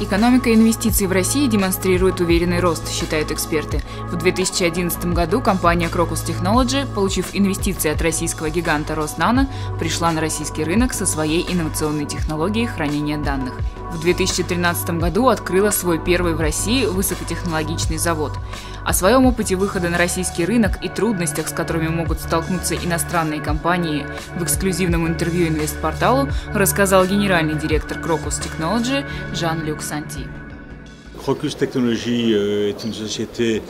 Экономика инвестиций в России демонстрирует уверенный рост, считают эксперты. В 2011 году компания Crocus Technology, получив инвестиции от российского гиганта Роснано, пришла на российский рынок со своей инновационной технологией хранения данных. В 2013 году открыла свой первый в России высокотехнологичный завод. О своем опыте выхода на российский рынок и трудностях, с которыми могут столкнуться иностранные компании, в эксклюзивном интервью Инвестпорталу рассказал генеральный директор Crocus Technology Jean-Luc Santi. Crocus Technology est une société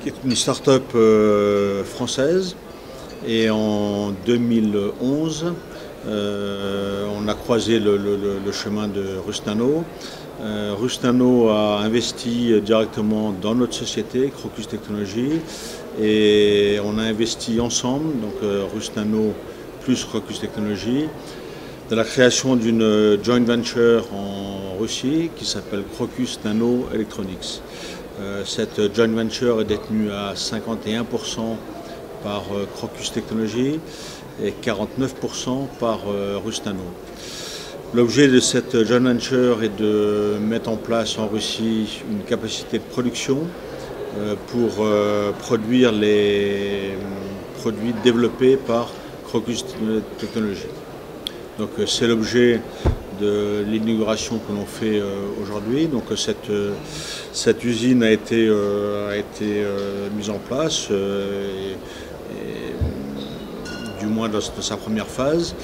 qui est une start-up française et en 2011 on a croisé le chemin de Roснано. Roснano a investi directement dans notre société, Crocus Technology, et on a investi ensemble, donc Roснано plus Crocus Technology, dans la création d'une joint venture en Russie qui s'appelle Crocus Nano Electronics. Cette joint venture est détenue à 51% par Crocus Technology et 49% par Roснано. L'objet de cette joint venture est de mettre en place en Russie une capacité de production pour produire les produits développés par Crocus Technology. Donc c'est l'objet de l'inauguration que l'on fait aujourd'hui. Donc cette usine a été mise en place, du moins dans sa première phase.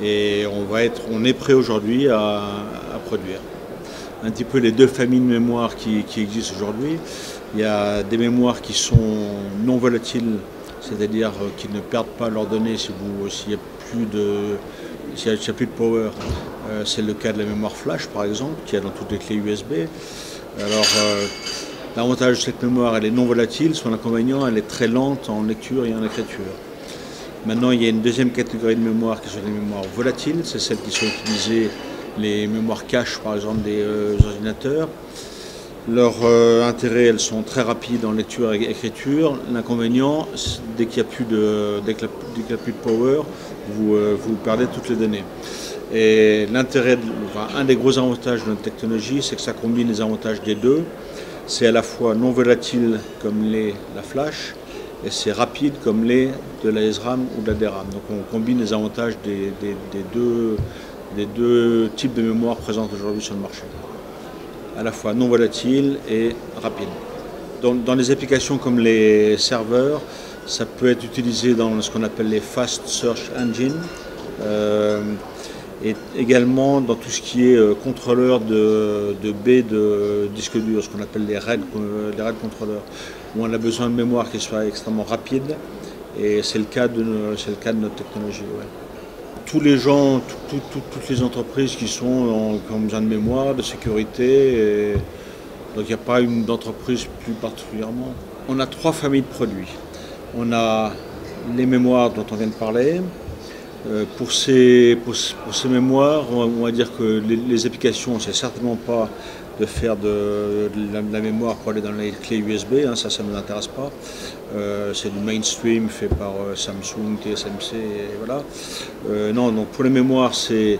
Et on est prêt aujourd'hui à produire. Un petit peu les deux familles de mémoires qui existent aujourd'hui. Il y a des mémoires qui sont non volatiles, c'est-à-dire qui ne perdent pas leurs données s'il n'y a plus de power. C'est le cas de la mémoire flash par exemple, qui est dans toutes les clés USB. Alors l'avantage de cette mémoire, elle est non volatile, son inconvénient, elle est très lente en lecture et en écriture. Maintenant, il y a une deuxième catégorie de mémoire qui sont les mémoires volatiles, c'est celles qui sont utilisées, les mémoires cache par exemple des ordinateurs. Leur intérêt, elles sont très rapides en lecture et écriture. L'inconvénient, dès qu'il n'y a plus de power, vous perdez toutes les données. Et l'intérêt, un des gros avantages de notre technologie, c'est que ça combine les avantages des deux. C'est à la fois non volatile comme la flash, et c'est rapide comme de la SRAM ou de la DRAM. Donc on combine les avantages des deux types de mémoire présentes aujourd'hui sur le marché. À la fois non volatile et rapide. Dans les applications comme les serveurs, ça peut être utilisé dans ce qu'on appelle les Fast Search Engine, et également dans tout ce qui est contrôleur de baies de disque dur, ce qu'on appelle les RAID contrôleurs, où on a besoin de mémoire qui soit extrêmement rapide, et c'est le cas de notre technologie. Ouais. Tous les gens, toutes les entreprises qui ont besoin de mémoire, de sécurité, donc il n'y a pas une entreprise plus particulièrement. On a trois familles de produits. On a les mémoires dont on vient de parler. Pour ces mémoires, on va dire que les applications, c'est certainement pas de faire de la mémoire pour aller dans les clés USB, hein, ça ne nous intéresse pas. C'est du mainstream fait par Samsung, TSMC, et voilà. Non, donc pour les mémoires, c'est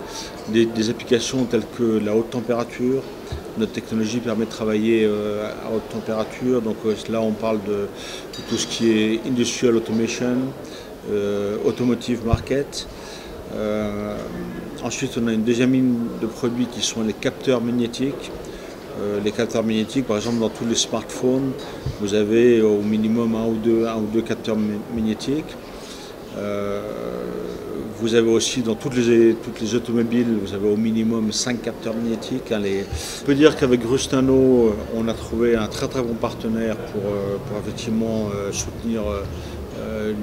des applications telles que la haute température. Notre technologie permet de travailler à haute température, donc là on parle de tout ce qui est industrial automation, automotive market. Ensuite, on a une deuxième ligne de produits qui sont les capteurs magnétiques. Les capteurs magnétiques, par exemple, dans tous les smartphones, vous avez au minimum un ou deux capteurs magnétiques. Vous avez aussi dans toutes les automobiles, vous avez au minimum 5 capteurs magnétiques. On peut dire qu'avec Roснано, on a trouvé un très très bon partenaire pour effectivement soutenir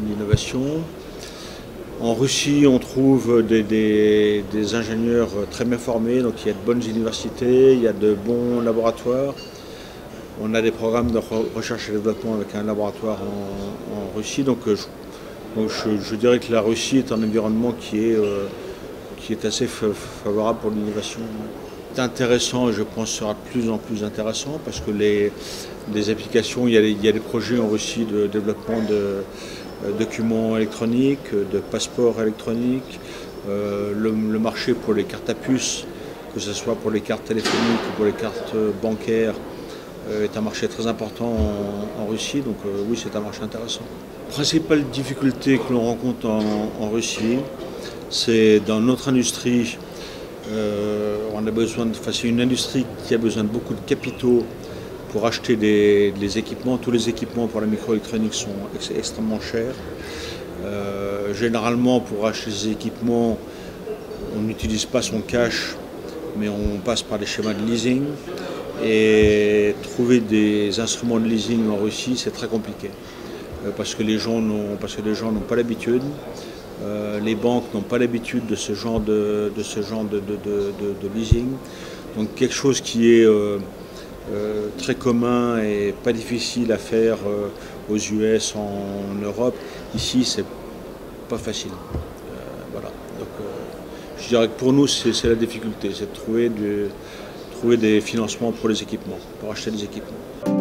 l'innovation. En Russie, on trouve des ingénieurs très bien formés, donc il y a de bonnes universités, il y a de bons laboratoires. On a des programmes de recherche et développement avec un laboratoire en Russie, donc je dirais que la Russie est un environnement qui est assez favorable pour l'innovation. C'est intéressant et je pense sera de plus en plus intéressant parce que les applications, il y a des projets en Russie de développement de documents électroniques, de passeports électroniques. Le marché pour les cartes à puce que ce soit pour les cartes téléphoniques ou pour les cartes bancaires, est un marché très important en Russie, donc oui, c'est un marché intéressant. La principale difficulté que l'on rencontre en Russie, c'est dans notre industrie, on a besoin c'est une industrie qui a besoin de beaucoup de capitaux pour acheter des équipements. Tous les équipements pour la microélectronique sont extrêmement chers. Généralement, pour acheter ces équipements, on n'utilise pas son cash, mais on passe par des schémas de leasing. Et trouver des instruments de leasing en Russie, c'est très compliqué. Parce que les gens n'ont pas l'habitude. Les banques n'ont pas l'habitude de ce genre de leasing. Donc quelque chose qui est très commun et pas difficile à faire aux US, en Europe, ici c'est pas facile. Voilà. Donc, je dirais que pour nous c'est la difficulté, c'est de trouver des financements pour les équipements, pour acheter des équipements.